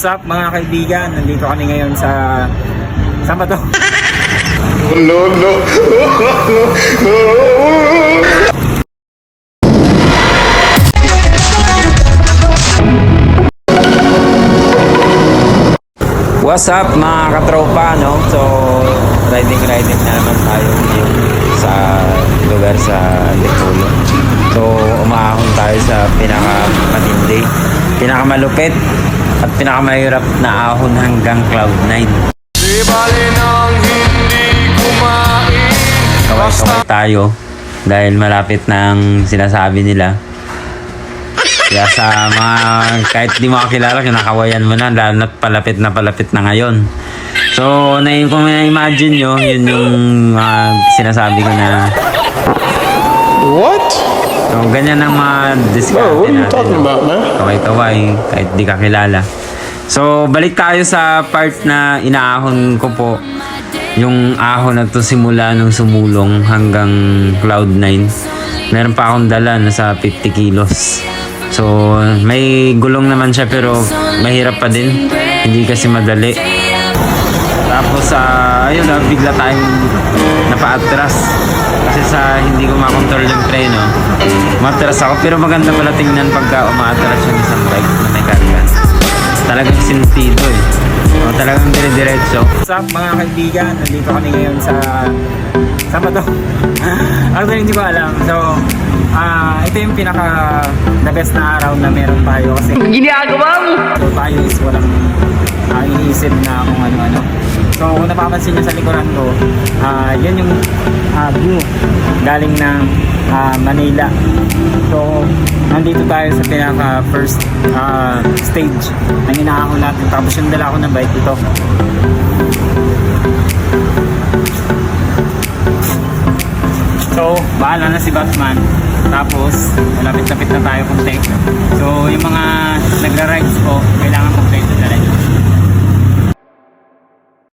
What's up mga kaibigan? Nandito kami ngayon sa... Saan ba to? No, no. What's up mga katropa, no? So, riding na naman tayo ngayon sa lugar sa Antipolo. So, umahon tayo sa pinakamatindi, pinakamalupit at pinakamahirap na ahon hanggang Cloud9. Di bali nang hindi kumain. Kaway tayo dahil malapit na ang sinasabi nila. Kaya sa mga kahit di makakilala, kinakawayan mo na, lalo na't palapit na ngayon. So, kung na-imagine nyo, yun yung sinasabi ko na What? so, ganyan ang mga diskarte Bro, what are you natin. talking about, man? Kaway-kaway, kahit di kakilala. So, balik tayo sa part na inaahon ko po. Yung ahon na to simula nung sumulong hanggang Cloud9. Meron pa akong dala na sa 50 kilos. So, may gulong naman siya pero mahirap pa din. Hindi kasi madali. Tapos, ayun na, bigla tayong napaatras. Kasi sa hindi ko makontrol yung preno, umatras ako. Pero maganda pala tingnan pagka umaatras yung isang bike na may karga. Talagang sentido eh. O, talagang dire-diretso. What's up mga kaibigan? Nandito kami ngayon sa... Saan ba to? Actually, hindi ko alam. So, ito yung pinaka the best na araw na meron tayo kasi ginagawa mo! So, tayo is walang iniisip na kung ano-ano. So, kung napapansin nyo sa likuran ko, yan yung view galing ng Manila. So, nandito tayo sa pinaka first stage ng inaahon natin. Tapos yung dala ko ng bike ito. So, bahala na si Batman. Tapos, malapit-lapit na tayo konti. So, yung mga